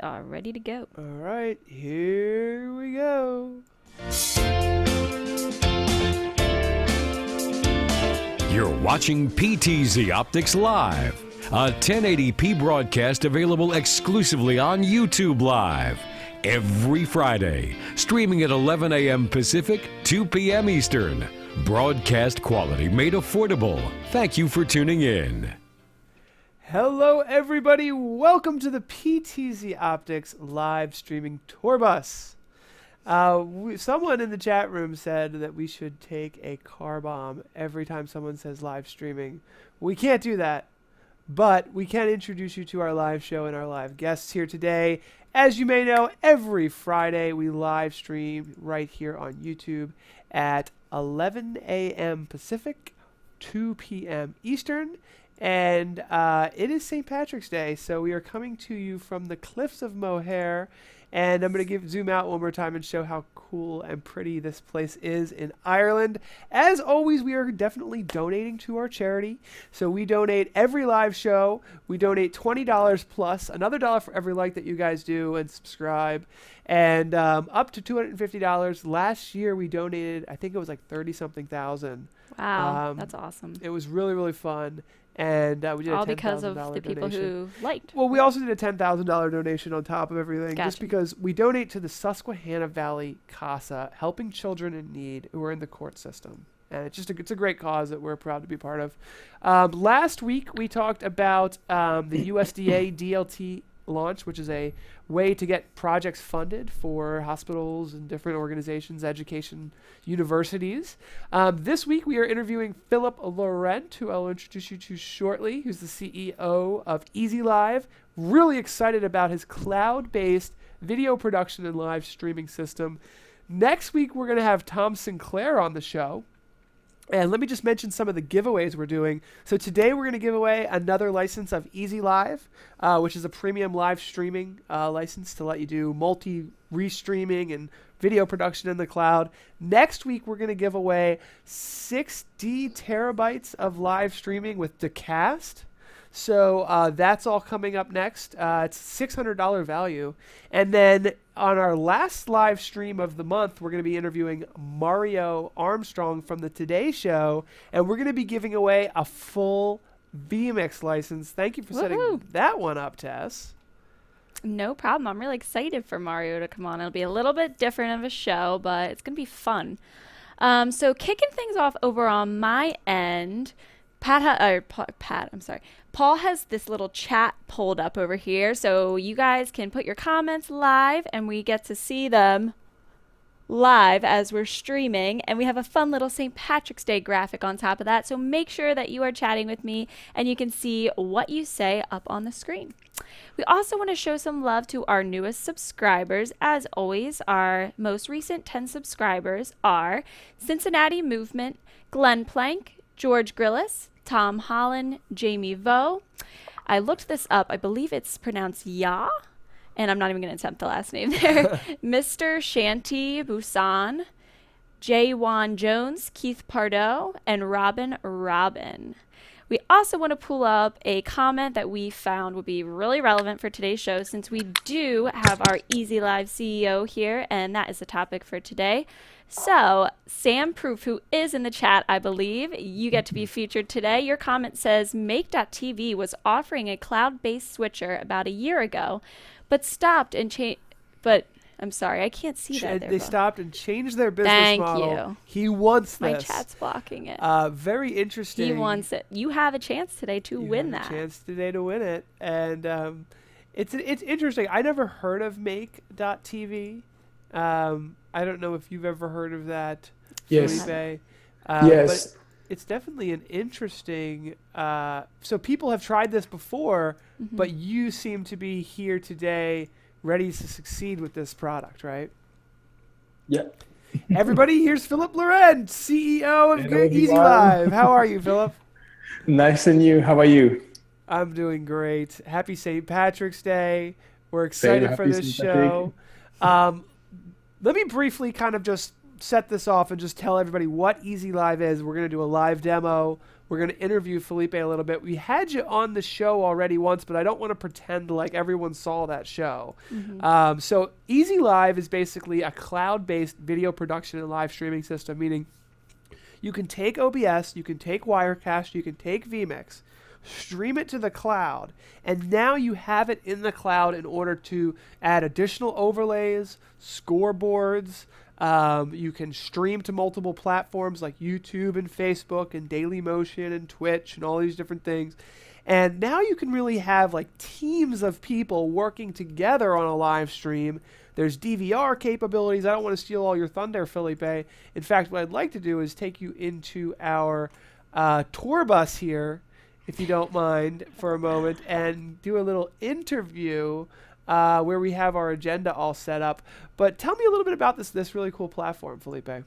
are ready to go. All right, here we go. You're watching PTZOptics Live, a 1080p broadcast available exclusively on YouTube Live every Friday, streaming at 11 a.m. Pacific, 2 p.m. Eastern. Broadcast quality made affordable. Thank you for tuning in. Hello, everybody. Welcome to the PTZOptics live streaming tour bus. Someone in the chat room said that we should take a car bomb every time someone says live streaming. We can't do that, but we can introduce you to our live show and our live guests here today. As you may know, every Friday we live stream right here on YouTube at 11 a.m. Pacific, 2 p.m. Eastern. And it is St. Patrick's Day, so we are coming to you from the Cliffs of Moher. And I'm going to zoom out one more time and show how cool and pretty this place is in Ireland. As always, we are definitely donating to our charity. So we donate every live show. We donate $20 plus, another $1 for every like that you guys do and subscribe. And up to $250. Last year we donated, I think it was like 30-something thousand. Wow, that's awesome. It was really, really fun. And we did all a $10,000 because of the people donation. who liked. Well, we also did a $10,000 donation on top of everything, Gotcha. just because we donate to the Susquehanna Valley CASA, helping children in need who are in the court system. And it's a great cause that we're proud to be part of. Last week, we talked about the USDA DLT launch, which is a way to get projects funded for hospitals and different organizations, education, universities. This week we are interviewing Philippe Laurent, who I'll introduce you to shortly, who's the CEO of EasyLive. Really excited about his cloud-based video production and live streaming system. Next week we're going to have Tom Sinclair on the show. And let me just mention some of the giveaways we're doing. So today we're going to give away another license of EasyLive, which is a premium live streaming license to let you do multi-restreaming and video production in the cloud. Next week we're going to give away 60 terabytes of live streaming with Decast. So that's all coming up next. It's $600 value. And then on our last live stream of the month, we're going to be interviewing Mario Armstrong from the Today Show, and we're going to be giving away a full vMix license. Thank you for setting that one up, Tess. No problem. I'm really excited for Mario to come on. It'll be a little bit different of a show, but it's going to be fun. So kicking things off over on my end, Paul has this little chat pulled up over here, so you guys can put your comments live, and we get to see them live as we're streaming, and we have a fun little St. Patrick's Day graphic on top of that, so make sure that you are chatting with me, and you can see what you say up on the screen. We also want to show some love to our newest subscribers. As always, our most recent 10 subscribers are Cincinnati Movement, Glenn Plank, George Grillis, Tom Holland, Jamie Vo. I looked this up. I believe it's pronounced Ya, and I'm not even going to attempt the last name there. Mr. Shanti Busan, Jaywan Jones, Keith Pardo, and Robin. We also want to pull up a comment that we found would be really relevant for today's show, since we do have our EasyLive CEO here, and that is the topic for today. So, Sam Proof, who is in the chat, I believe, you get to be featured today. Your comment says, Make.TV was offering a cloud-based switcher about a year ago, but stopped and changed. But, I'm sorry, I can't see that there. They stopped and changed their business model. Thank you. He wants this. My chat's blocking it. Very interesting. He wants it. You have a chance today to win that. You have a chance today to win it. And it's interesting. I never heard of Make.TV. I don't know if you've ever heard of that, Yes. Felipe. Yes. But it's definitely an interesting... so people have tried this before, but you seem to be here today ready to succeed with this product, right? Yeah. Everybody, here's Philippe Laurent, CEO of Hello, EasyLive. How are you, Philip? Nice and you. How are you? I'm doing great. Happy St. Patrick's Day. We're excited for Happy this St. show. Let me briefly kind of just set this off and just tell everybody what EasyLive is. We're going to do a live demo. we're going to interview Philippe a little bit. We had you on the show already once, but I don't want to pretend like everyone saw that show. So EasyLive is basically a cloud-based video production and live streaming system, meaning you can take OBS, you can take Wirecast, you can take vMix, stream it to the cloud, and now you have it in the cloud in order to add additional overlays, scoreboards. You can stream to multiple platforms like YouTube and Facebook and Dailymotion and Twitch and all these different things. And now you can really have like teams of people working together on a live stream. There's DVR capabilities. I don't want to steal all your thunder, Philippe. In fact, what I'd like to do is take you into our tour bus here, if you don't mind, for a moment, and do a little interview where we have our agenda all set up. But tell me a little bit about this really cool platform, Philippe.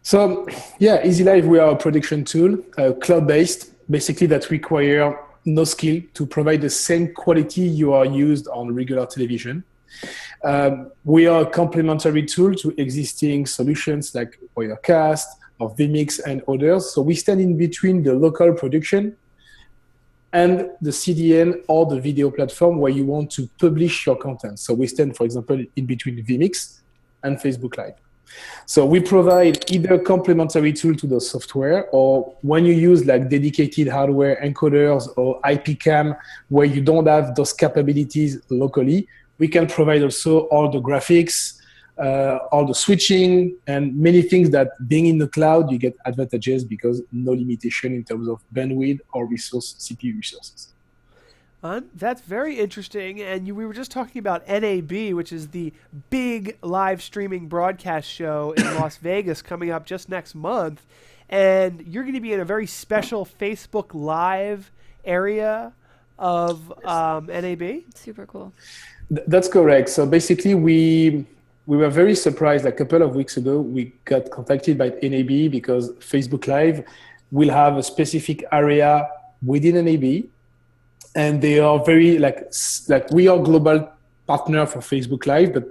So, yeah, EasyLive, we are a production tool, cloud-based, basically that require no skill to provide the same quality you are used on regular television. We are a complementary tool to existing solutions like Wirecast or vMix and others. So we stand in between the local production and the CDN or the video platform where you want to publish your content. So we stand, for example, in between vMix and Facebook Live. So we provide either complementary tool to the software, or when you use like dedicated hardware encoders or IP cam where you don't have those capabilities locally, we can provide also all the graphics, all the switching, and many things that being in the cloud, you get advantages because no limitation in terms of bandwidth or CPU resources. That's very interesting. And we were just talking about NAB, which is the big live streaming broadcast show in Las Vegas coming up just next month. And you're going to be in a very special Facebook Live area of NAB. Super cool. That's correct. So basically, we were very surprised. Like a couple of weeks ago, we got contacted by NAB because Facebook Live will have a specific area within NAB. And they are very like we are global partner for Facebook Live, but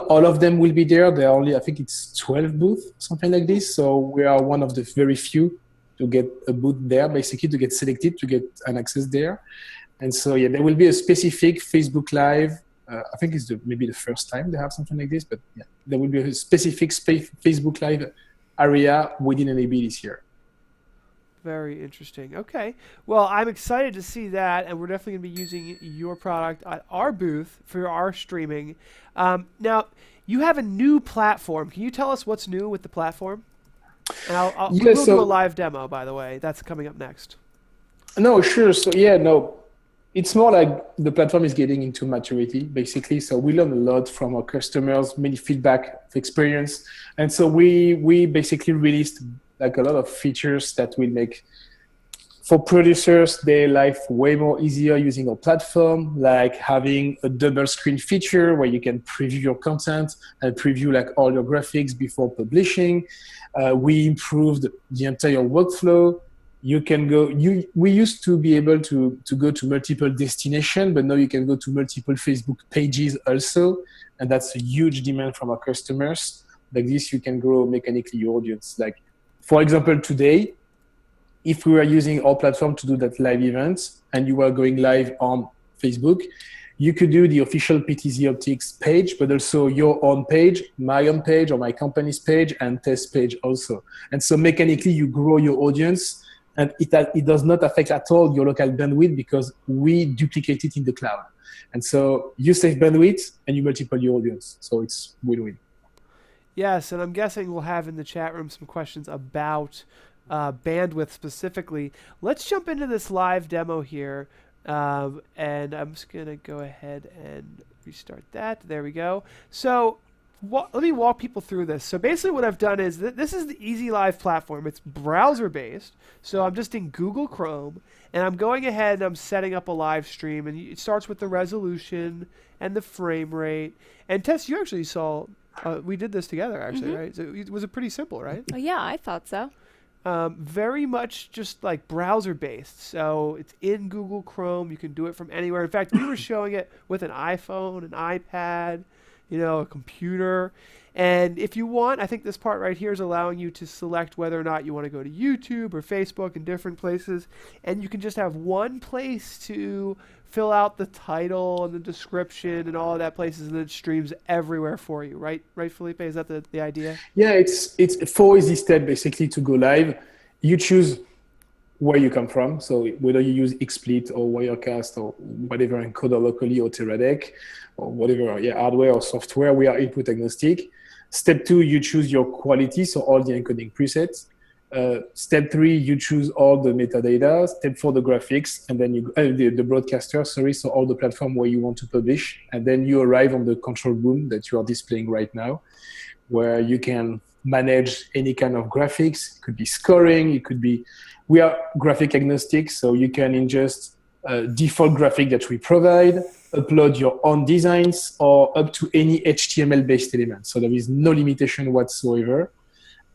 all of them will be there. There are only, I think it's 12 booths, something like this. So we are one of the very few to get a booth there, basically to get selected, to get an access there. And so, yeah, there will be a specific Facebook Live. I think it's maybe the first time they have something like this, but yeah, there will be a specific Facebook Live area within NAB this year. Very interesting. Okay. Well, I'm excited to see that, and we're definitely going to be using your product at our booth for our streaming. Now, you have a new platform. Can you tell us what's new with the platform? And we'll do a live demo, by the way. That's coming up next. No, sure. So, yeah, no. It's more like the platform is getting into maturity, basically. So we learn a lot from our customers, many feedback of experience. And so we basically released like a lot of features that will make for producers their life way more easier using our platform, like having a double screen feature where you can preview your content and preview like all your graphics before publishing. We improved the entire workflow. You can go, we used to be able to go to multiple destinations, but now you can go to multiple Facebook pages also. And that's a huge demand from our customers. Like this, you can grow mechanically your audience. Like, for example, today, if we were using our platform to do that live event and you were going live on Facebook, you could do the official PTZOptics page, but also your own page, my own page, or my company's page, and test page also. And so mechanically, you grow your audience, and it does not affect at all your local bandwidth because we duplicate it in the cloud. And so you save bandwidth and you multiply your audience. So it's win-win. Yes, and I'm guessing we'll have in the chat room some questions about bandwidth specifically. Let's jump into this live demo here. And I'm just going to go ahead and restart that. There we go. So let me walk people through this. So basically what I've done is this is the EasyLive platform. It's browser-based. So I'm just in Google Chrome, and I'm going ahead and I'm setting up a live stream. And it starts with the resolution and the frame rate. And Tess, you actually saw... we did this together, actually, right? So it was pretty simple, right? Oh, yeah, I thought so. Very much just like browser-based. So it's in Google Chrome. You can do it from anywhere. In fact, we were showing it with an iPhone, an iPad. a computer. And if you want, I think this part right here is allowing you to select whether or not you want to go to YouTube or Facebook and different places. And you can just have one place to fill out the title and the description and all of that places, and then it streams everywhere for you. Right, Felipe? Is that the idea? Yeah, it's 4 easy steps basically to go live. You choose where you come from. So whether you use XSplit or Wirecast or whatever encoder locally or Teradek or whatever hardware or software, we are input agnostic. Step 2, you choose your quality, so all the encoding presets. Step 3, you choose all the metadata. Step 4, the graphics, and then the broadcaster, so all the platform where you want to publish. And then you arrive on the control room that you are displaying right now, where you can manage any kind of graphics. It could be scoring, we are graphic agnostic, so you can ingest default graphic that we provide, upload your own designs, or up to any HTML-based element. So there is no limitation whatsoever.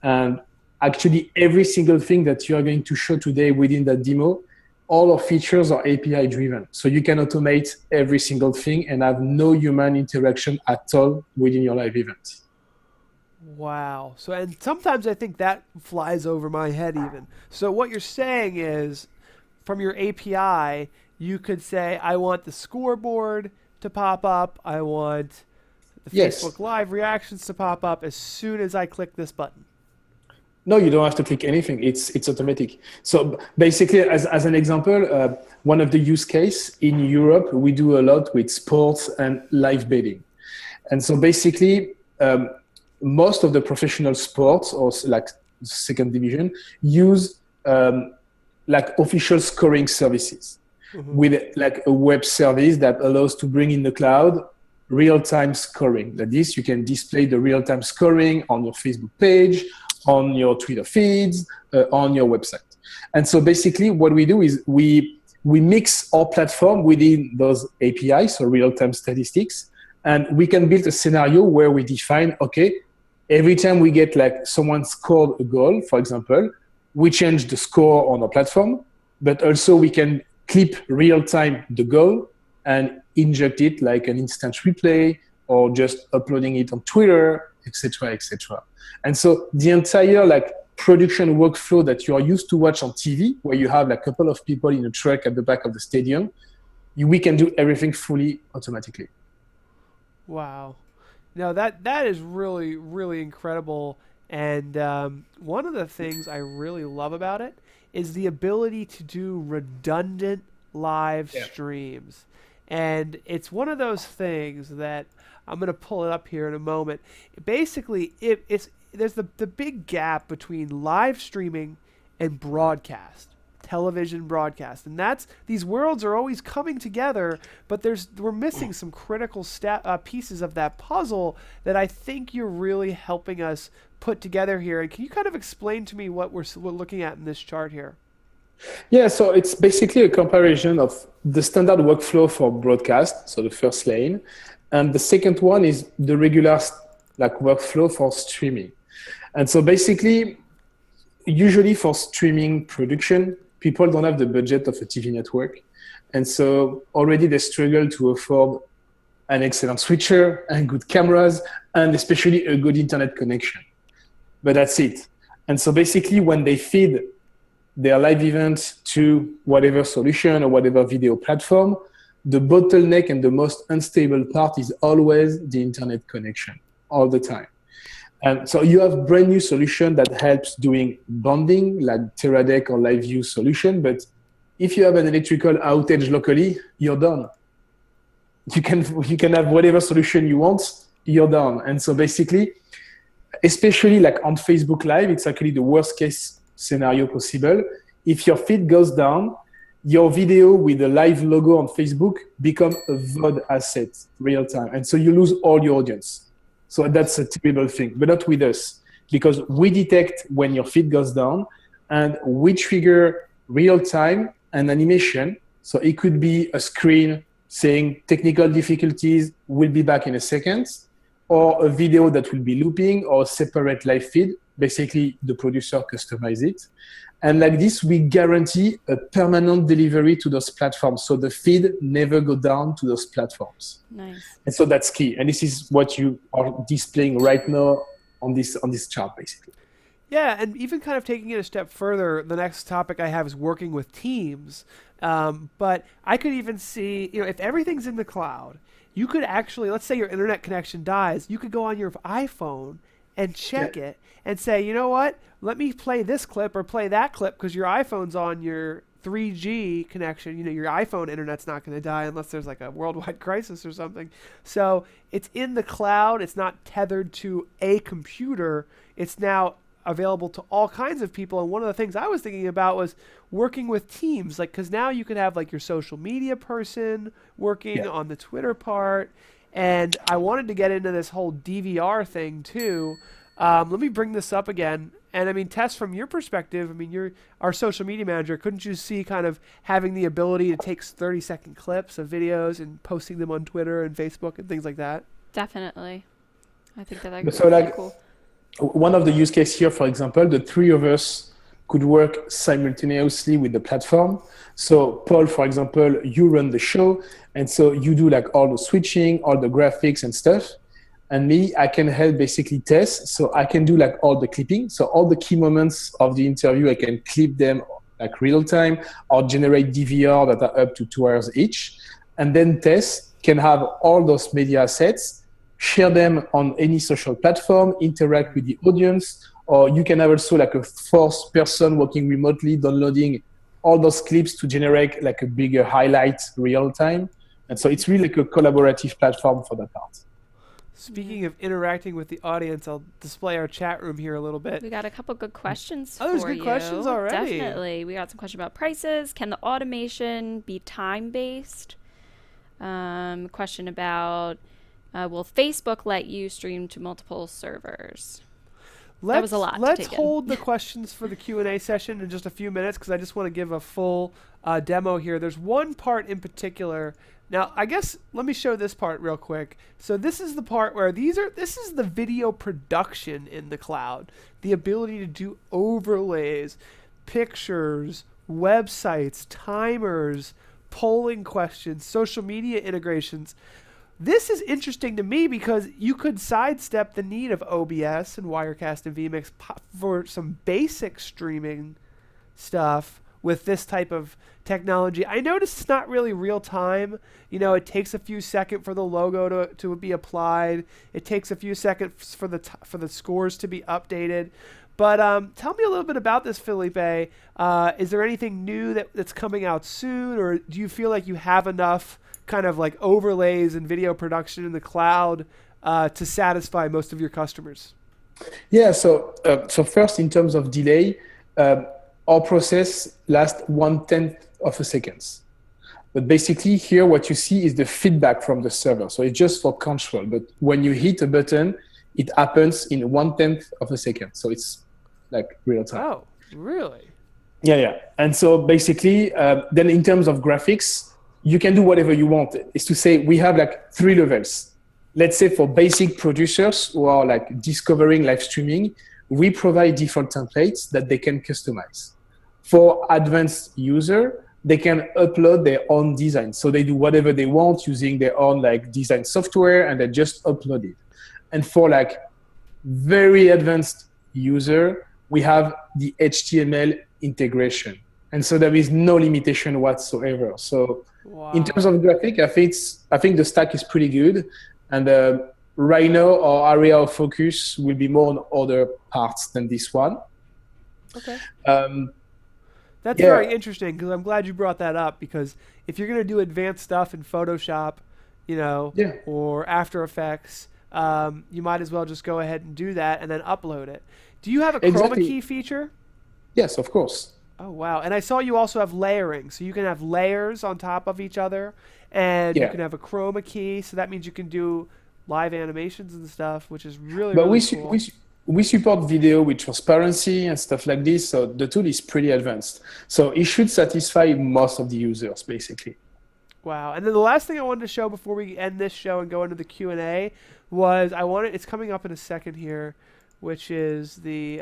And actually, every single thing that you are going to show today within that demo, all our features are API-driven. So you can automate every single thing and have no human interaction at all within your live event. Wow. So, and sometimes I think that flies over my head even. So what you're saying is, from your API, you could say, I want the scoreboard to pop up. I want the Facebook Live reactions to pop up as soon as I click this button. No, you don't have to click anything. It's automatic. So basically, as an example, one of the use case in Europe, we do a lot with sports and live betting. And so basically, most of the professional sports or like second division use like official scoring services with like a web service that allows to bring in the cloud real-time scoring. Like this, you can display the real-time scoring on your Facebook page, on your Twitter feeds, on your website. And so basically what we do is we mix our platform within those APIs, so real-time statistics, and we can build a scenario where we define, okay, every time we get like someone scored a goal, for example, we change the score on our platform, but also we can clip real-time the goal and inject it like an instant replay or just uploading it on Twitter, etc., etc. And so the entire like production workflow that you are used to watch on TV, where you have like a couple of people in a truck at the back of the stadium, we can do everything fully automatically. Wow. No, that is really, really incredible. And one of the things I really love about it is the ability to do redundant live streams. And it's one of those things that I'm going to pull it up here in a moment. Basically, there's the big gap between live streaming and broadcast, television broadcast. And these worlds are always coming together, but we're missing some critical pieces of that puzzle that I think you're really helping us put together here. And can you kind of explain to me what we're looking at in this chart here? Yeah, so it's basically a comparison of the standard workflow for broadcast, so the first lane, and the second one is the regular like workflow for streaming. And so basically, usually for streaming production, people don't have the budget of a TV network. And so already they struggle to afford an excellent switcher and good cameras, and especially a good internet connection. But that's it. And so basically when they feed their live event to whatever solution or whatever video platform, the bottleneck and the most unstable part is always the internet connection all the time. And so you have brand new solution that helps doing bonding like Teradek or LiveView solution. But if you have an electrical outage locally, you're done. You can have whatever solution you want, you're done. And so basically, especially like on Facebook Live, it's actually the worst case scenario possible. If your feed goes down, your video with the live logo on Facebook become a VOD asset real time. And so you lose all your audience. So that's a terrible thing, but not with us, because we detect when your feed goes down and we trigger real time an animation. So it could be a screen saying technical difficulties, will be back in a second, or a video that will be looping, or a separate live feed. Basically, the producer customize it. And like this, we guarantee a permanent delivery to those platforms. So the feed never go down to those platforms. Nice. And so that's key. And this is what you are displaying right now on this chart, basically. Yeah, and even kind of taking it a step further, the next topic I have is working with teams. But I could even see, if everything's in the cloud, you could actually, let's say your internet connection dies, you could go on your iPhone and check it and say, you know what, let me play this clip or play that clip because your iPhone's on your 3G connection. Your iPhone internet's not going to die unless there's like a worldwide crisis or something. So it's in the cloud. It's not tethered to a computer. It's now available to all kinds of people. And one of the things I was thinking about was working with teams, like, because now you could have like your social media person working on the Twitter part. And I wanted to get into this whole DVR thing too. Let me bring this up again. And I mean, Tess, from your perspective, I mean, you're our social media manager. Couldn't you see kind of having the ability to take 30-second clips of videos and posting them on Twitter and Facebook and things like that? Definitely. I think that would So be like, cool. one of the use cases here, for example, the three of us could work simultaneously with the platform. So Paul, for example, you run the show. And so you do like all the switching, all the graphics and stuff. And me, I can help basically Tess. So I can do like all the clipping. So all the key moments of the interview, I can clip them like real time or generate DVR that are up to 2 hours each. And then Tess can have all those media assets, share them on any social platform, interact with the audience, or you can have also like a fourth person working remotely, downloading all those clips to generate like a bigger highlight real time. And so it's really like a collaborative platform for that part. Speaking of interacting with the audience, I'll display our chat room here a little bit. We got a couple good questions for there's you. good questions already. Definitely. We got some questions about prices. Can the automation be time-based? Question about will Facebook let you stream to multiple servers? That was a lot. Let's hold the questions for the Q&A session in just a few minutes because I just want to give a full demo here. There's one part in particular. Now, I guess let me show this part real quick. So this is the part where this is the video production in the cloud. The ability to do overlays, pictures, websites, timers, polling questions, social media integrations. This is interesting to me because you could sidestep the need of OBS and Wirecast and vMix for some basic streaming stuff with this type of technology. I noticed it's not really real time. It takes a few seconds for the logo to be applied. It takes a few seconds for the scores to be updated. But tell me a little bit about this, Philippe. Is there anything new that's coming out soon, or do you feel like you have enough kind of like overlays and video production in the cloud to satisfy most of your customers? Yeah, so first, in terms of delay, our process lasts 1/10 of a second. But basically here, what you see is the feedback from the server. So it's just for control. But when you hit a button, it happens in 1/10 of a second. So it's like real time. Oh, really? Yeah. And so basically, then in terms of graphics, you can do whatever you want. It's to say we have like 3 levels. Let's say for basic producers who are like discovering live streaming, we provide default templates that they can customize. For advanced user, they can upload their own design. So they do whatever they want using their own like design software and they just upload it. And for like very advanced user, we have the HTML integration. And so there is no limitation whatsoever. So in terms of graphic, I think the stack is pretty good. And right now, our area of focus will be more on other parts than this one. Okay. That's very interesting because I'm glad you brought that up because if you're going to do advanced stuff in Photoshop, or After Effects, you might as well just go ahead and do that and then upload it. Do you have a chroma key feature? Yes, of course. Oh, wow. And I saw you also have layering. So you can have layers on top of each other and you can have a chroma key. So that means you can do live animations and stuff, which is really cool. We support video with transparency and stuff like this. So the tool is pretty advanced. So it should satisfy most of the users, basically. Wow. And then the last thing I wanted to show before we end this show and go into the Q&A was it's coming up in a second here, which is the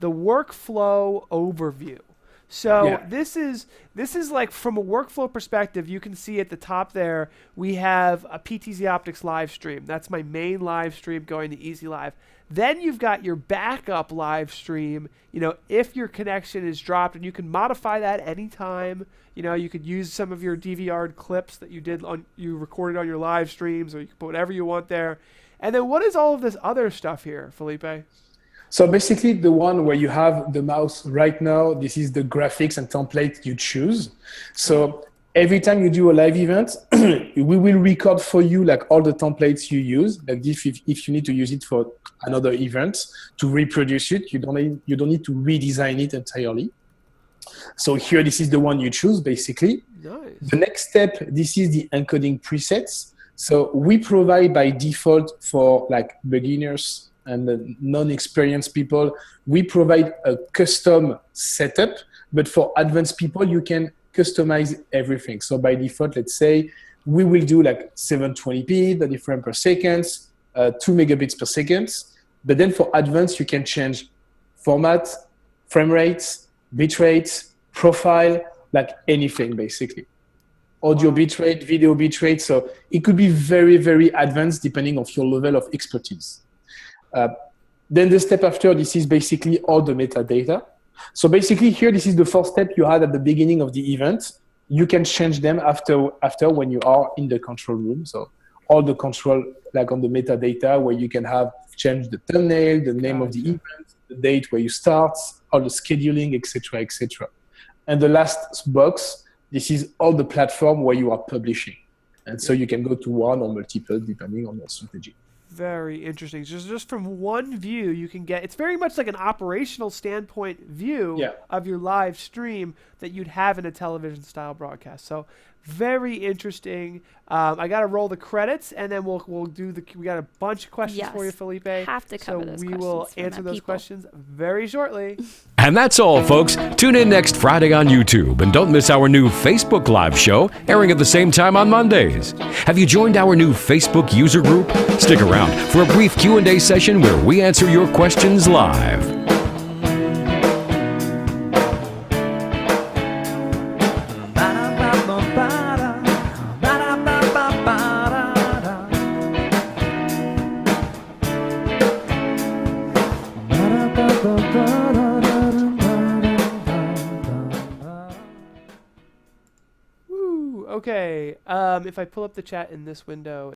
the workflow overview. So Yeah. this is like from a workflow perspective, you can see at the top there, we have a PTZOptics live stream. That's my main live stream going to EasyLive. Then you've got your backup live stream, if your connection is dropped, and you can modify that anytime. You could use some of your DVR'd clips that you recorded on your live streams, or you can put whatever you want there. And then what is all of this other stuff here, Felipe? So basically the one where you have the mouse right now, this is the graphics and template you choose. So every time you do a live event, we will record for you like all the templates you use. Like if you need to use it for another event to reproduce it, you don't need to redesign it entirely. So here, this is the one you choose basically. Nice. The next step, this is the encoding presets. So we provide by default for like beginners and non-experienced people, we provide a custom setup, but for advanced people, you can customize everything. So by default, let's say we will do like 720p, the different per second, 2 megabits per second. But then for advanced, you can change format, frame rates, bit rates, profile, like anything basically. Audio bitrate, video bitrate. So it could be very, very advanced depending on your level of expertise. Then the step after, this is basically all the metadata. So basically here, this is the first step you had at the beginning of the event. You can change them after when you are in the control room. So all the control, like on the metadata, where you can have change the thumbnail, the name of the event, the date where you start, all the scheduling, etc., etc. And the last box, this is all the platform where you are publishing. And so you can go to one or multiple depending on your strategy. Very interesting. Just from one view, you can get, it's very much like an operational standpoint view of your live stream that you'd have in a television style broadcast. So very interesting. I got to roll the credits, and then we'll do we got a bunch of questions for you, Felipe. Have to cover those questions. So we will answer those questions very shortly. And that's all, folks. Tune in next Friday on YouTube, and don't miss our new Facebook Live show airing at the same time on Mondays. Have you joined our new Facebook user group? Stick around for a brief Q&A session where we answer your questions live. Okay, if I pull up the chat in this window,